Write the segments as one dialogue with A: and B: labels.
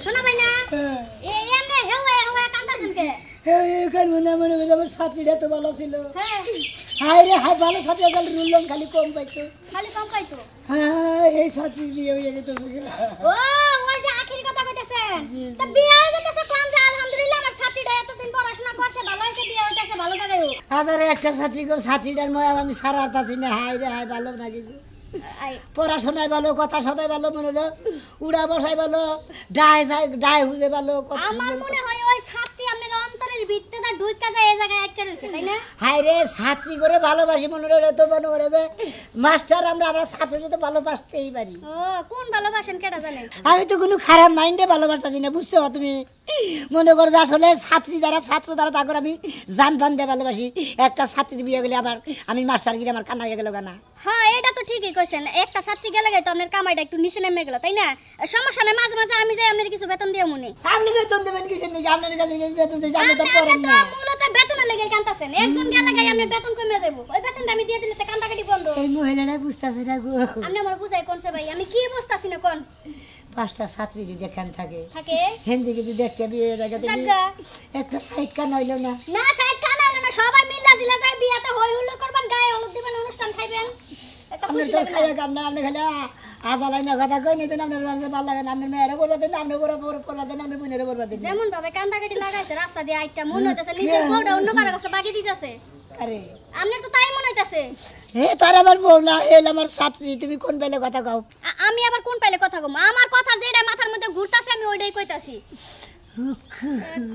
A: শোনা ভাই না এই এমনে হেওয়া হেওয়া কান্দাছেন কে
B: কাল মনে মনে করে আমার ছাত্রীটা তো ভালো ছিল হায় রে হায় ভালো ছাত্রী কাল রুললাম খালি কম পাইতো হ্যাঁ এই ছাত্রী বিয়ে হয়ে গেছে
A: ও ওই যে আখির কথা কইতেছেন তা বিয়ে হয়ে যেতেছে কোন যে আলহামদুলিল্লাহ আমার ছাত্রীটা এতদিন পড়াশোনা করছে ভালো হইছে বিয়ে হইতাছে ভালো জায়গায়
B: হাজারে একটা ছাত্রী গো ছাত্রীটার ময়া আমি সারাতাছি না হায় রে হায় ভালো নাকি গো পড়াশোনায় ভালো কথা সদাই ভালো মনে হলো উড়া বসাই ভালো ডায় হুজে ভালো
A: আমার মনে হয় ওই ছাত্রী আপনার অন্তরের ভিতরটা ঢুইকা যায় এই জায়গায় আটকে রইছে তাই না
B: হায় রে ছাত্রী করে ভালোবাসি মনে হলো তো মনে করে যে মাস্টার আমরা ছাত্রীকে তো ভালোবাসতেই পারি
A: ও কোন ভালোবাসেন কেডা জানেন
B: আমি তো কোনো খারাপ মাইন্ডে ভালোবাসতাছি না বুঝছো তুমি মনে করো যে আসলে ছাত্রী দ্বারা ছাত্র দ্বারা তারপর আমি জান ফান দিয়ে ভালোবাসি একটা ছাত্রীর বিয়ে গেলে আবার আমি মাস্টার গিয়ে আমার কান্না হয়ে গেল গানা
A: হ্যাঁ এটা তো ঠিকই কইছেন একটা ছাত্রী গেলে তো আপনার কামাইটা একটু নিচে নেমে গেল তাই না সমস্যা নেই মাঝে মাঝে আমি যাই আপনার কিছু বেতন দিয়ে মনে
B: আপনি বেতন দেবেন কিসের নাকি আপনার কাছে বেতন দিয়ে জানলে তো করেন না
A: মূলত বেতনের লেগে কান্তাছেন একজন গেলে গাই আপনার বেতন কমে যাব ওই বেতনটা আমি দিয়ে দিলে তো কান্দাকাটি বন্ধ
B: এই মহিলাটা বুঝতাছে না গো
A: আপনি আমার বুঝাই কোনছে ভাই আমি কি বুঝতাছি না কোন
B: পাঁচটা ছাত্রী যদি দেখান থাকে
A: থাকে
B: হিন্দি যদি দেখতে বিয়ে দেখা একটা সাইড কান হইল না
A: না সাইড কান হইল না সবাই মিল্লা জিলা যায় বিয়াতে হই হুল্লোড় করবেন গায়ে হলুদ দিবেন অনুষ্ঠান খাইবেন একটা
B: আপনি
A: খুশি
B: তো
A: লাগবে
B: খাইয়া কাম না আপনি খালি আধা লাইনের কথা কই নিতেন আপনার ভালো লাগে না আপনার মেয়েরা বলবা দেন আপনি করবা দেন আপনি বোনেরা বলবা দেন
A: যেমন ভাবে কান্দাকাটি লাগাইছে রাস্তা দিয়ে আইটা মনে হইতাছে নিজের বউটা অন্য কারো কাছে বাকি দিতেছে
B: আরে
A: আপনার তো তাই মনে হইতাছে
B: হে তার আমার বউ না এল আমার ছাত্রী তুমি কোন বেলে কথা কও
A: আমি আবার কোন পাইলে কথা কম আমার কথা যেটা মাথার মধ্যে ঘুরতাছে আমি ওইটাই কইতাছি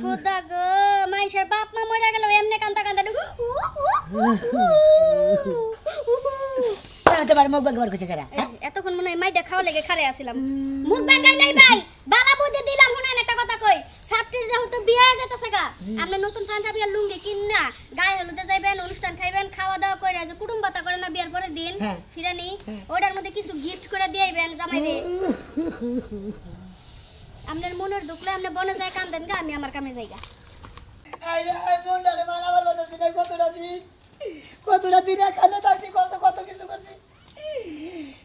A: খোদা গো মাইশের বাপ মা মরে গেল এমনে কান্দা কান্দা
B: তোমার মুখ বাগবার কইতে করা
A: এতক্ষণ মনে হয় মাইটা খাওয়া লেগে খারে আসিলাম মুখ বাগাই নাই ভাই বালা বুদ্ধি দিলাম শুনেন একটা কথা কই ছাত্রীর যেহেতু বিয়ে হয়ে যেতেছে গা আপনি নতুন পাঞ্জাবি আর লুঙ্গি কিনা গায়ে হলুদে যাইবেন অনুষ্ঠান খাইবেন খাওয়া দাওয়া কইরা যে কুটুম বাতা করে না বিয়ার পরের দিন ফিরানি ওটার মধ্যে কিছু গিফট করে দিয়েবেন জামাইরে আপনার মনের দুখলে আপনি বনে যায় কান্দেন গা আমি আমার কামে যাইগা
B: আইরে আই মনটারে মানাবার বলে দিনা কতটা দিন এখানে থাকতে কত কিছু করছি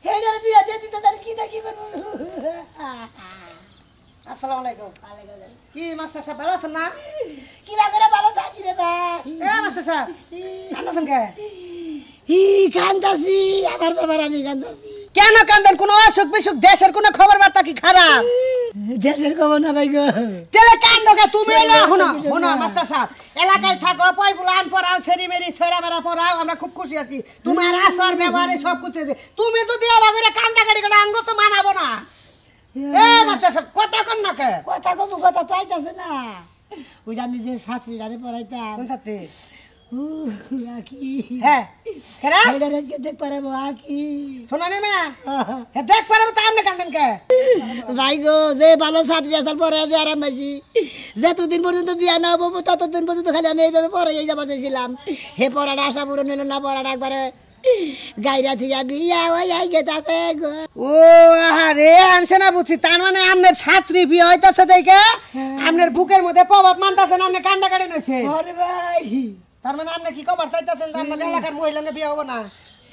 B: হেনার বিয়া দিয়ে দিতে তার কি দেখি করবো
C: আসসালামু আলাইকুম কি মাস্টার সাহেব ভালো আছেন না
B: কি করে ভালো থাকি রে ভাই
C: এ মাস্টার সাহেব কান্দাছেন কে
B: কান্দাছি আমার ব্যাপার আমি কান্দাছি
C: কেন কান্দেন কোন অসুখ বিসুখ দেশের কোন খবর বার্তা কি খারাপ
B: দেশের খবর না ভাই গো
C: তেলে কান্দোকে তুমি এলা শোনো মাস্টার সাহেব এলাকায় থাকো পয়ফুলান পড়াও সেরি মেরি সেরা বেরা পড়াও আমরা খুব খুশি আছি তোমার আচার ব্যবহারে সব কিছু তুমি যদি আবার করে কান্দা গাড়ি করে আঙ্গ তো মানাবো না এ মাস্টার সাহেব কথা কন না কে
B: কথা কম কথা তো আইতাছে না ওই আমি যে ছাত্রীটারে পড়াইতাম
C: কোন ছাত্রী
B: আকি
C: হ্যাঁ কেরা
B: আজকে দেখ পারবো আকি
C: শোনানি না দেখ পারবো তা আপনি কান্দেন কে
B: ভাই গো যে ভালো ছাত্রী আসার পরে যে আরাম পাইছি যতদিন পর্যন্ত বিয়া না হবো ততদিন পর্যন্ত খালি আমি এইভাবে পড়াই যাবার চাইছিলাম হে পড়াটা আশা পূরণ হলো না পড়াটা একবারে গাইরা থেকে বিয়া ওই গেতাছে গো
C: ও আরে আনছে না বুঝছি তার মানে আপনার ছাত্রী বিয়ে হইতাছে দেখে আপনার বুকের মধ্যে প্রভাব মানতাছেন আপনি কান্দা কাটি নইছে
B: আরে ভাই
C: তার মানে আপনি কি খবর চাইতাছেন যে আপনার এলাকার মহিলাকে বিয়ে হবো না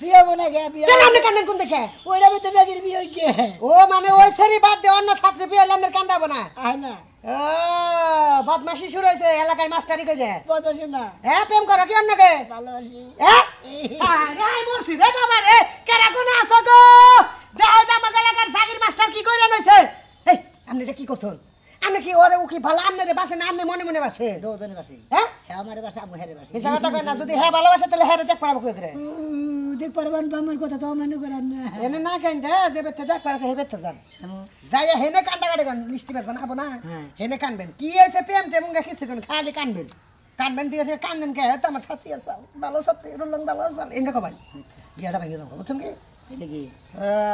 B: বিয়া বনা গে বিয়া
C: তাহলে আপনি কান্দেন কোন দেখে
B: ওইটা ভিতরে বেগির বিয়ে হই গে
C: ও মানে ওই সেরি বাদ দিয়ে অন্য ছাত্রী বিয়ে হলে আপনার কান্দাবো না
B: আয় না
C: ও বদমাশি শুরু হয়েছে এলাকায় মাস্টারি কই যায়
B: বদমাশি না
C: হ্যাঁ প্রেম করো কি অন্যকে
B: ভালোবাসি
C: হ্যাঁ আরে মরছি রে বাবা রে কেরা কোন আছো গো দেখো যে আমাদের এলাকার জাগির মাস্টার কি কইরা নইছে এই আপনি এটা কি করছেন আপনি কি ওরে উকি ভালো আপনারে বাসে না আপনি মনে মনে বাসে
B: দুজনে বাসি
C: হ্যাঁ
B: হ্যাঁ আমার বাসা আমি হেরে বাসি
C: এই জায়গাটা কই না যদি হ্যাঁ ভালোবাসে তাহলে হ্যাঁ দেখ পারবো কই করে
B: দেখ পারবেন আমার কথা তো মানে করেন না
C: এনে না কেন দে যে বেতে দেখ পারছে হে বেতে যান যাই হেনে কান্দা কাটে কোন লিস্টি বেত বানাবো না হেনে কানবেন কি হইছে প্রেম টেমঙ্গা কিছু কোন খালি কানবেন দিয়ে কান্দেন কে তো আমার ছাত্রী আছে ভালো ছাত্রী রুলং ভালো আছে এনে কবাই বিয়াটা ভাঙে যাবো বুঝছেন কি
B: দেখি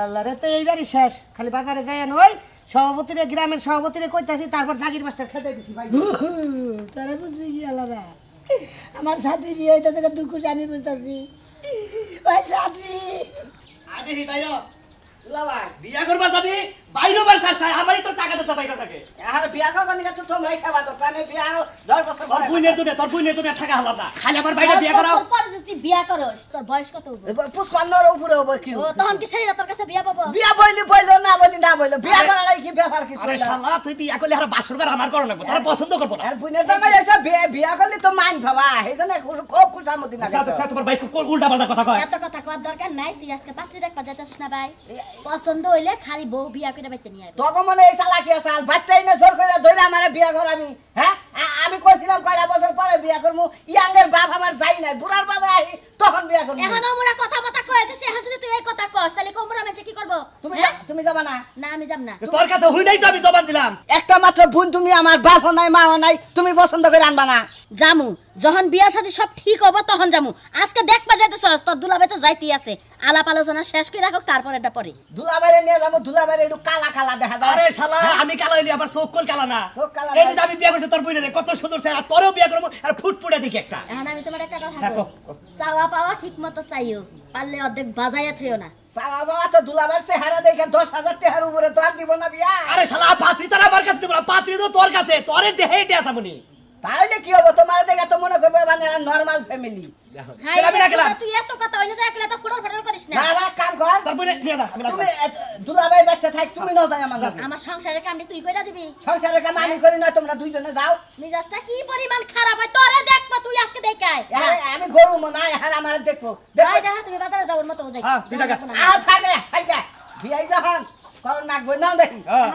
C: আল্লাহরে তো এইবারই শেষ খালি বাজারে যাই নই সভাপতিরে গ্রামের সভাপতিরে কইতাছি তারপর জাগির মাস্টার খেতে দিছি ভাই
B: তারা বুঝবি কি আলাদা আমার ছাত্রী বিয়ে হইতে দুঃখ আমি বুঝতেছি ওই ছাত্রী
D: আদেহি বাইর লাবা বিয়া করবা যাবি বাইরে বার চাই আমারই তো টাকা দিতে পাইলো থাকে
C: আর বিয়া করবার নিকে তো তোমরাই খাওয়া তো আমি বিয়া 10 বছর
D: তোর বুইনের তো টাকা হলাম না খালি আমার বাইরে বিয়া করাও
A: পরে যদি বিয়া করস তোর বয়স কত হবে
C: পুষ্পান্নর উপরে হবে কি
A: ও তখন কি ছেড়ে তোর কাছে বিয়া পাবো
C: বিয়া বইলো না বইলো বিয়া করার কি ব্যাপার কিছু
D: আরে শালা তুই বিয়া করলে আর বাসর ঘর আমার করো না তোর পছন্দ করব না
C: আর বুইনের দামে এসে বিয়া করলে তো মান ভাবা এইজন্য খুব খুশামতি না
D: তোমার ভাই কোন উল্টা পাল্টা কথা কয়
A: এত কথা কওয়ার দরকার নাই তুই আজকে পাত্রী দেখবা যাচ্ছিস না ভাই পছন্দ হইলে খালি বউ বিয়া করে বাইতে নিয়ে আইবো
C: তোকে মনে এই চালাকি আছে বাচ্চাই না জোর করে ধরে আমারে বিয়া করাবি হ্যাঁ আমি কইছিলাম কয়টা বছর পরে বিয়া করমু ইয়াঙ্গের বাপ আমার যাই নাই বুড়ার বাবা আই তখন বিয়া করমু
A: এখন ওমরা কথা মত কইছিস এখন যদি তুই এই কথা কস তাহলে কোমরা মেচে কি করব
C: তুমি যাবা না
A: না আমি যাব না
D: তোর কাছে হই নাই তো আমি জবান দিলাম
C: একটা মাত্র বোন তুমি আমার বাপ নাই মা নাই তুমি পছন্দ করে আনবা না
A: জামু যখন বিয়া শাদী সব ঠিক হবে তখন জামু আজকে দেখবা যাইতেছস তোর দুলাবে তো যাইতেই আছে আলাপ আলোচনা শেষ করে রাখো তারপর এটা পরে
C: দুলাবারে নিয়ে যাবো দুলাবারে একটু কালা কালা দেখা যায়
D: আরে শালা আমি কালা হইলি আবার চোখ কল কালা না
C: চোখ কালা
D: এই যে আমি বিয়া করছি তোর বইনে কত সুন্দর চেহারা তোরও বিয়া করব আর ফুটফুটে দেখি একটা
A: এখন আমি তোমার একটা কথা
D: দেখো।
A: কই চাওয়া পাওয়া ঠিক মতো চাইও পারলে অর্ধেক বাজাইয়া থইও না
C: সারা বাবা তো দুলাবার চেহারা দেখে 10,000 টাকার উপরে তো আর দিব না বিয়া
D: আরে শালা পাত্রী তোর আমার কাছে দিব না পাত্রী তো তোর কাছে তোরে দেহে এটা আসামনি
C: তাহলে কি হবে তোমার দেখে তো মনে করবে মানে নরমাল ফ্যামিলি
A: হাই
D: আমি না গেলাম
A: তুই এত কথা হইনা যা একলা তো ফুটল ফুটল করিস না
C: না না কাম কর
D: তোর বইনে নিয়ে যা আমি না
C: তুমি দুলাভাই বাচ্চা থাক তুমি না যাই আমার লগে।
A: আমার সংসারের কামড়ি তুই কইরা দিবি
C: সংসারের কাম আমি করি না তোমরা দুইজনে যাও
A: মিজাজটা কি পরিমাণ খারাপ হয় তোরে দেখবা তুই আজকে দেখাই
C: আমি গরু মনে হয় আর আমার দেখবো
A: ভাই দেখা তুমি বাজারে যাওয়ার মতো যাই
D: হ্যাঁ, তুই জাগা।
C: আহ থাকে বিয়াই যখন করো নাকবো না দেখি
D: হ্যাঁ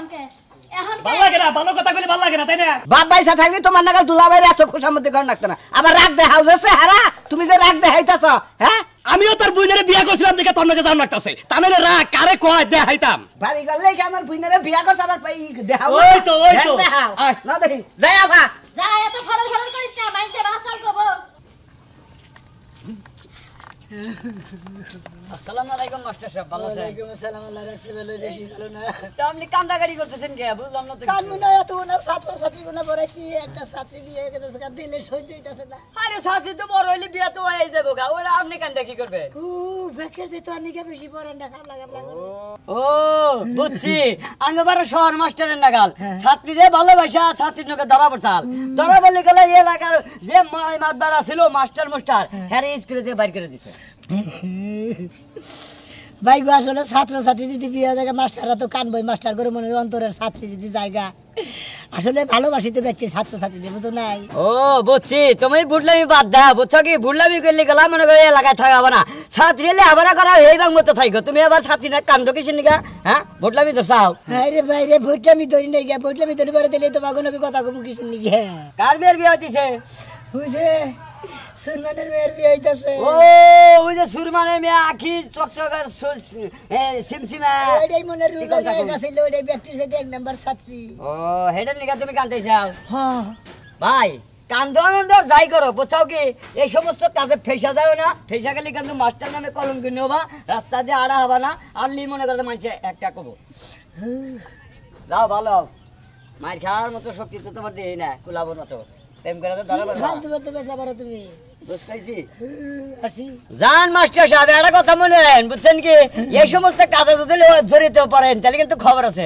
A: এখন
D: ভালো লাগে না ভালো কথা কইলে ভালো লাগে না তাই না
C: বাপ বাইসা থাকলে তোমার নাগাল দুলাভাইয়ের এত খুশামতি করে নাকতো না আবার রাগ দেখাও যে হারা তুমি যে রাগ দেখাইতাছ হ্যাঁ
D: আমিও তোর বইনের বিয়া করছিলাম দেখে তোর নাকি জাম লাগতাছে তাহলে রাগ কারে কয় দেখাইতাম
C: বাড়ি গেলে কি আমার বুইনারে বিয়া করছ আবার পাই দেখাও
D: ওই তো
C: দেখাও
D: আয়।
C: না দেখি যাই আবা
A: যা এত ফরল ফরল করিস না মাইনসে বাসাল কব
E: আসসালামু আলাইকুম মাস্টার সাহেব ভালো আছেন
B: ওয়ালাইকুম আসসালাম আল্লাহ রাখছে ভালো বেশি ভালো না
E: তা আপনি কান্দাকাটি করতেছেন কে বুঝলাম না তো কিছু।
B: কানমু না এত না ছাত্র ছাত্রী গুনা পড়াইছি একটা ছাত্রী বিয়ে করে গেছে দিলে সহ্য হইতাছে না
E: আরে সাথী তো বড় হইলে বিয়া তো হয়ে যাবো গা ওরা আপনি কান্দা কি করবেন
B: ও বেকের যে তো আনিকে বেশি পড়ান না কামলা কামলা করে
E: ও বুঝছি আঙ্গবারে শহর মাস্টারের নাগাল ছাত্রীরে ভালোবাসা ছাত্রীর নকে ধরা পড়ছাল ধরা বলে গেলে এই এলাকার যে মাতবারা ছিল মাস্টার হ্যাঁ স্কুলে যে বাইর করে দিছে
B: ভাই গো আসলে ছাত্র ছাত্রী যদি বিয়ে জায়গা মাস্টাররা তো কানবই মাস্টার করে মনে হয় অন্তরের ছাত্রী যদি জায়গা আসলে ভালোবাসি তো ব্যক্তি ছাত্র ছাত্রী বুঝো নাই
E: ও বুঝছি তুমি বুঝলামি বাদ দাও বুঝছো কি বুঝলামি করলে গেলা মনে করে এলাকায় থাকাবো না ছাত্রী হলে আবার করা এইবার মতো থাকো তুমি আবার ছাত্রীরা কান্দো কিসের নিকা হ্যাঁ বুঝলামি তো চাও
B: আরে ভাই রে ভোটলামি ধরি নাই গিয়া ভোটলামি ধরি করে দিলে তো বাগনকে কথা কম কিসের নিকে
E: কার মেয়ের বিয়ে হইতেছে
B: বুঝে সুরমানের মেয়ের বিয়ে হইতাছে
E: ও ওই যে সুরমানের মেয়ে আখি চকচকার সিমসিমা
B: ওইটাই মনে রুল হয়ে গেছিল ওইটাই ব্যক্তির সাথে এক নাম্বার ছাত্রী
E: ও হেডের নিকা তুমি কান্দতে চাও
B: হ্যাঁ
E: ভাই কান্দ আনন্দ যাই করো বুঝছাও কি এই সমস্ত কাজে ফেসা যাও না ফেসা গেলে কিন্তু মাস্টার নামে কলঙ্ক নেবা রাস্তা দিয়ে আড়া হবা না আরলি মনে করতে মানুষে একটা কবো যাও ভালো মার খাওয়ার মতো শক্তি তো তোমার দিই না কুলাবো না তো প্রেম করে তো ধরা পারবা
B: ফালতু বলতে বেচা পারো তুমি
E: বুঝতেছি
B: আসি
E: জান মাস্টার সাহেব একটা কথা মনে রাখেন বুঝছেন কি এই সমস্ত কাজে যদি জড়িত পারেন তাহলে কিন্তু খবর আছে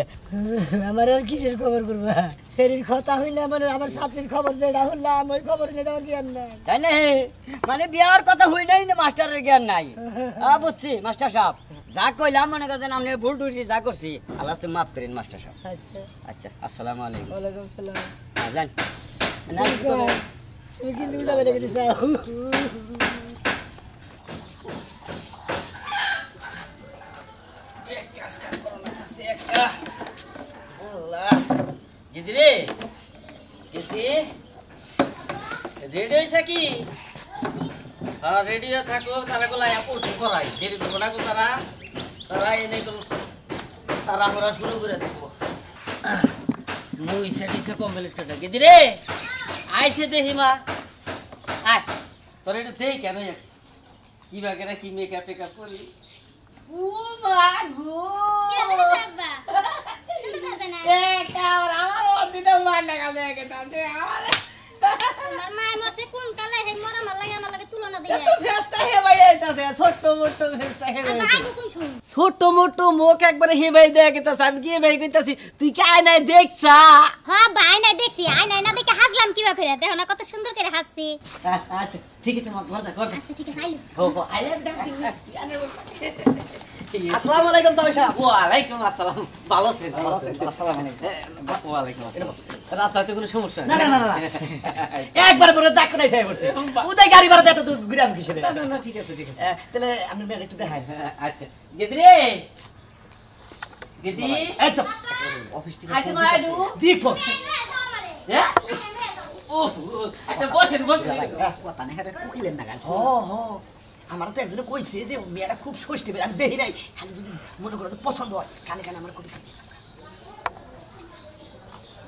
B: আমার আর কিসের খবর করবা শরীর কথা হইলে আমার ছাত্রীর খবর যেটা হলাম ওই খবর নিয়ে আমার জ্ঞান নাই
E: তাই না মানে বিয়ার কথা হই নাই না মাস্টারের জ্ঞান নাই বুঝছি মাস্টার সাহেব যা কইলাম মনে করছেন আপনি ভুল টুটি যা করছি আল্লাহ তুমি মাফ করেন মাস্টার সাহেব
B: আচ্ছা
E: আচ্ছা আসসালামু আলাইকুম
B: ওয়ালাইকুম সালাম
E: যান না কি করবো?
B: তুমি কিন্তু উল্টা বেড়ে গেছিস
F: গিদিরে গিদি রেডি হয়েছে কি হ্যাঁ রেডি হয়ে থাকো তারা গুলো পড়ছে পড়াই দেরি করবো না গো তারা তারা এনে গেল তারা আমরা শুরু করে দেখবো মুই সেটিসে কমপ্লিট করে গিদিরে আইছে দেখি মা আয় তোর এটা দেই কেন কি বাগেরা কি মেকআপ টেকআপ করলি ও মা গো
A: কি দেখছ আব্বা শুনতে পাচ্ছ না
F: আমার অরিজিনাল মার লাগালে আমার
A: আমার মা মরছে কোন কালে হে মরা মার লাগে আমার লাগে তুলনা দিবে
F: এত ফেস্টা হে ভাই আইতাছে ছোট মোটো ফেস্টা হে ভাই
A: আগে কোন শুন
F: ছোট মোটো মুখ একবারে হে ভাই দেখাইতাছে আমি কি ভাই কইতাছি তুই কি আয় নাই দেখছা
A: হ্যাঁ ভাই না দেখছি আই নাই না দেখে হাসলাম কিবা করে দেখো না কত সুন্দর করে হাসছি
F: আচ্ছা ঠিক আছে মত মজা কর
A: আচ্ছা ঠিক আছে আইলো
F: হো হো আই লাভ ডাক দিবি আনে বল
D: আসসালামু আলাইকুম তাও সাহেব
F: ওয়া আলাইকুম আসসালাম ভালো আছেন
D: ভালো আছেন আসসালামু আলাইকুম
F: ওয়া আলাইকুম আসসালাম রাস্তাতে কোনো সমস্যা
D: না না না না একবার পরে দাগ কোনাই যাই পড়ছে উদয় গাড়ি ভাড়া এত দূর ঘুরে আমি কিসে
F: না না ঠিক আছে
D: তাহলে আপনি মেয়ে একটু দেখাই
F: আচ্ছা গেদরে গেদি
D: এই তো অফিস থেকে
F: আইছে মাইদু
D: দেখো
F: হ্যাঁ ও আচ্ছা বসেন বসেন
D: কথা না হেরে কুকিলেন না গান ও হো আমার তো একজনে কইছে যে মেয়েটা খুব ষষ্ঠী আমি দেখি নাই খালি যদি মনে করো তো পছন্দ হয় কানে কানে আমার কবিতা নিয়ে যাও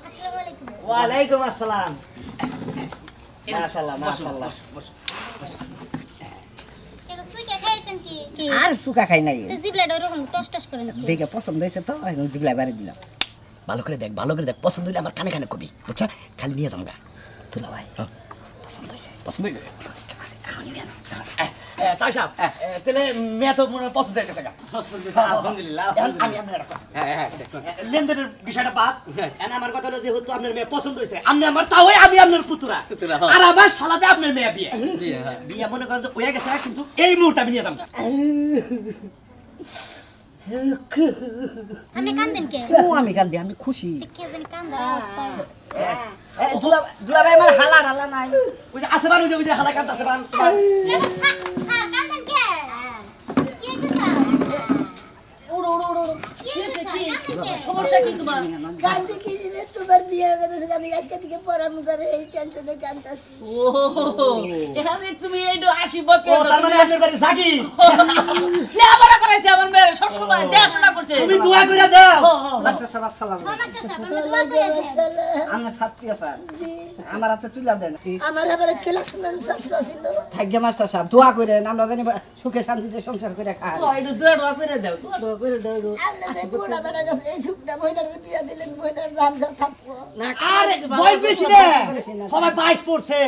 A: আসসালামু আলাইকুম
D: ওয়ালাইকুম আসসালাম মাশাআল্লাহ মাশাআল্লাহ
A: এগো সুইকে খাইছেন কি কি
B: আর সুকা খাই নাই
A: তো জিবলাটা ওরকম টস টস করে নাকি
B: দেখে পছন্দ হয়েছে তো জিবলা বাড়ি দিলাম
D: ভালো করে দেখ পছন্দ হইলে আমার কানে কানে কবি বুঝছা খালি নিয়ে যামগা
B: তুলা ভাই
D: পছন্দ হইছে তাই সাহেব তাহলে মেয়ে তো মনে হয় পছন্দ হয়ে গেছে গা
F: আলহামদুলিল্লাহ
D: আমি আপনার
F: হ্যাঁ
D: লেনদেনের বিষয়টা বাদ এখন আমার কথা হলো যেহেতু আপনার মেয়ে পছন্দ হয়েছে আপনি আমার তাও আমি আপনার পুতুরা
F: পুতুরা, হ্যাঁ।
D: আর আমার শালাতে আপনার মেয়ে বিয়ে
F: জি, হ্যাঁ।
D: বিয়ে মনে করেন তো হয়ে গেছে না, কিন্তু এই মুহূর্তে আমি নিয়ে যাবো
A: আপনি কান্দেন কে
B: ও আমি কান্দি আমি খুশি
A: কে জানি কান্দার আওয়াজ পায়
B: দুলা ভাই আমার হালা নাই
D: ওই যে আছে বান ওই যে হালাকান্ত আছে বান
A: এগো স্যার কান্দেন কে কি হইছে স্যার
F: উড়ো উড়ো উড়ো
A: কি হইছে স্যার কান্দেন কে
F: সমস্যা কি তোমার
B: কান্দি কি যে তোমার বিয়ে হয়ে গেছে আমি আজকে থেকে পরামর্শ করে এই টেনশনে কান্দাছি
F: ও এখানে তুমি এইডো আশীর্বাদ
D: ও
F: করে
D: তার মানে আপনার বাড়ি জাগি
F: লেখাপড়া করাইছে আমার মেয়ে সব সময় দেশনা করছে
D: তুমি দোয়া করে দাও
B: মাস্টার সাহেব আসসালাম
A: মাস্টার স্যার আপনি দোয়া করেছেন
B: আমার ছাত্রী স্যার আমার হাতে তুলা দেন
G: আমার আবার ক্লাসমেট ছাত্র ছিল
B: থাকবে মাস্টার সাহেব দোয়া করেন আমরা জানি সুখে শান্তিতে সংসার করে খাই
F: ও এইডো দোয়া করে দাও দোয়া করে দাও
G: আপনাদের বুড়া বেড়া কাছে এই শুকনা মহিলার বিয়া দিলেন মহিলার জানটা থাকবো
F: না
D: আরে বয়স বেশি না সবাই 22 পড়ছে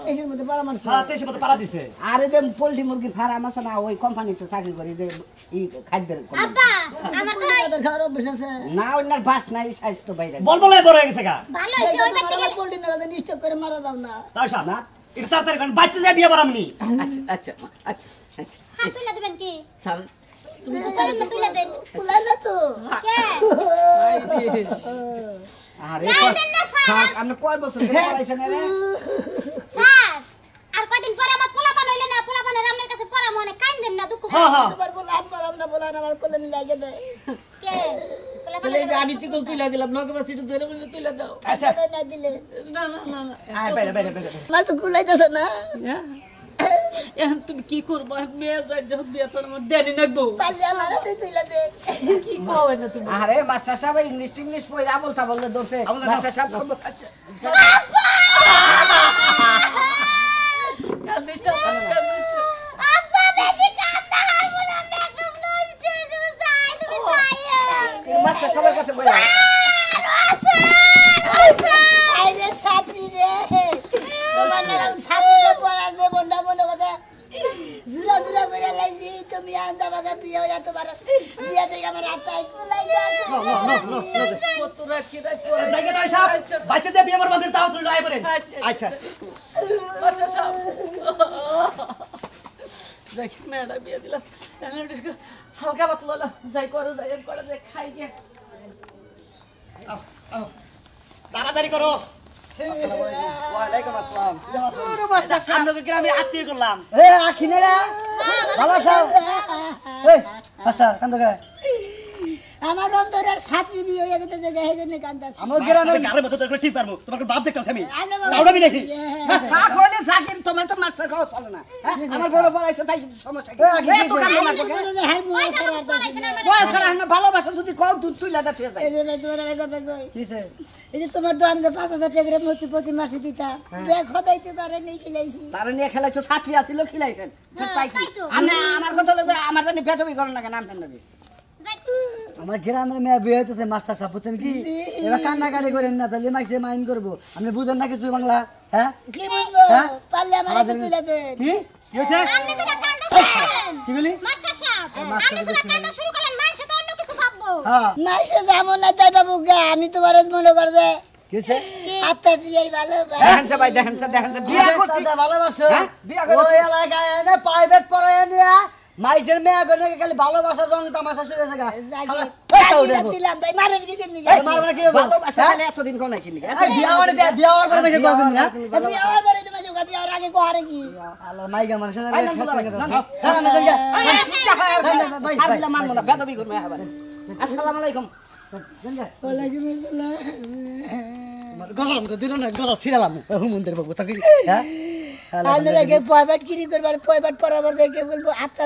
G: এসের মধ্যে পরামর্শ
D: হ্যাঁ তেসে মতো পারা দিছে
B: আর এই যে পোল্ট্রি মুরগির ফার্ম আছে না ওই কোম্পানিতে চাকরি করি যে এই খাদ্যের company।
A: আব্বা আমার তো
G: তাদের খাওয়ার অভ্যাস আছে
B: না অন্যার বাস নাই স্বাস্থ্য বাইরে
D: বল বলে বড় হয়ে গেছে গা
A: ভালো হইছে ওই বাচ্চা গেলে
G: পোল্ট্রি না নিশ্চয় করে মারা দাও না
D: তাও সাহেব না এটা তাড়াতাড়ি কারণ বাচ্চা যায় বিয়ে বাড়ামনি
F: আচ্ছা আচ্ছা আচ্ছা আচ্ছা
A: হাত তুলে দিবেন কি
F: স্যার
A: তুলে দেন
G: কুলাই না তো
A: কে
B: আরে
A: নাই দেন না স্যার
B: স্যার আপনি কয় বছর ধরে পড়াইছেন রে
A: স্যার আর কয়দিন পরে আমার পোলাপান হইলে না পোলাপানের আপনার কাছে পড়া মনে কান্দেন না দুঃখ
D: হ্যাঁ হ্যাঁ
G: তোমার বলে আর পারাম না বলে আমার কোলে লাগে না
A: কে
F: তাহলে
A: পোলাপানের
F: আমি ঠিক তুলে দিলাম নগে বাসি ধরে বলে তুলে দাও
D: আচ্ছা
G: না দিলে
F: না না না না
D: আয় বাইরে বাইরে বাইরে
G: না তো কুলাইতেছে না
F: এখন তুমি কি করবো মেয়ে যাই যখন বিয়ে তোর আমার দেনি নাকবো
G: পারলে আমার হাতে তুলে দে
F: কি কবে না তুমি
B: আরে মাস্টার সাহেব ইংলিশ পয়রা বলতা বললে ধরছে মাস্টার সাহেব খবর আছে
F: কান্দিস না, কান্দিস না।
A: আব্বা বেশি কান্দা হারবো না মেকআপ নষ্ট হয়ে যাবে যাই তুমি যাই
B: মাস্টার সাহেবের কাছে বলা
G: আইরে ছাত্রী রে তোমার নাম ছাত্রী রে পড়া যে বন্ধা বন্ধ কথা জুরা জুরা করে লাইছি তুমি আন্দা বাগা বিয়ে হয়ে তোমার বিয়ে থেকে আমার আত্মায় কুলাই
F: কত রাখি রাখি
D: জায়গা দাও সাহেব বাচ্চা যায় বিয়ে বাড়ামনি তাও তুই আয় বলেন আচ্ছা
F: বর্ষা সব দেখি মেয়েটা বিয়ে দিলাম হালকা পাতলা হলো যাই করে যাই খাই গিয়ে
D: তাড়াতাড়ি করো ওয়ালাইকুম আসসালাম আপনাকে গ্রামে আত্মীয় করলাম
B: এ আখিনে রে ভালো আছো এই মাস্টার কান্দকে
G: আমার অন্তরের ছাত্রী বিয়ে হয়ে গেছে যে গায়ে জন্য কান্দাছে
B: আমার গ্রামের
D: গারের মতো তোর ঠিক পারবো তোমার বাপ দেখতাছ আমি লাউডাবি নাকি
B: থাক হইলে থাকেন তোমার তো মাস্টার খাওয়া চলে না আমার বড় পড়াইছে তাই কিন্তু সমস্যা কি এত কান্না না করবে বয়স করা না ভালোবাসা যদি কও তুই লাদা তুই যাই
G: এই যে তোমার দোকানে 5,000 টাকা মতি প্রতি মাসে দিতা ব্যাগ হদাইতে তারে নেই খিলাইছি
B: তার নিয়ে খেলাইছো ছাত্রী আছিল খিলাইছেন
A: হ্যাঁ,
B: তাই কি
A: তাই তো।
B: আমার কথা হলো যে আমার জানি বেতবি করেন না কেন নাম জানবি
A: যাই
E: আমার গ্রামের মেয়ে বিয়ে হইতেছে মাস্টার সাহেব বুঝছেন কি এবার কান্নাকাটি করেন না তাহলে মাইসে মাইন করবো আপনি বুঝেন না কিছু বাংলা হ্যাঁ
G: কি বুঝবো
E: হ্যাঁ?
G: পারলে আমার হাতে তুলে দেন
E: কি কি হয়েছে
A: আপনি যেটা কান্না শুরু করলেন
E: কি বলি
A: মাস্টার সাহেব আপনি যেটা কান্না শুরু করলেন মাইসে তো অন্য কিছু ভাববো
E: হ্যাঁ
G: মাইসে যেমন না তাই বাবু গা আমি তোমার মনে করে যে
E: কি হয়েছে
G: আত্মা দিয়েই ভালো
D: দেখেন ভাই দেখেন
C: বিয়া করছি
E: দাদা ভালোবাসো
C: হ্যাঁ? বিয়া করে-
E: ওই এলাকায় এনে প্রাইভেট পড়ায় নিয়ে মাইসের মেয়ে গনে খালি ভালোবাসার রং তামাশা শুরু হয়েছে গা
G: ছিলাম ভাই মারের কিছু নিয়ে
E: মারবে না কি হবে
C: ভালোবাসা খালি এতদিন কোন নাকি
E: এই বিয়া মানে দে বিয়া হওয়ার পরে মাইসে কল দিন না
G: আমি আমার বাড়ি তোমার লোক বিয়ার আগে কোহারে কি
E: আল্লাহ মাইগা মানুষ না
C: ভাই, না, না, না, না।
E: ভাই
C: আর দিলা মানবো না বেদবি করবে এবার আসসালামু আলাইকুম
G: ওয়ালাইকুম আসসালাম
C: গরম তো দিল না গরম ছিড়ালাম হুমন্দের বাবু তাকে
E: হ্যাঁ
G: আপনারা কে পয়বাট কিরি করবার পয়বাট পরাবার দেখে বলবো আত্মা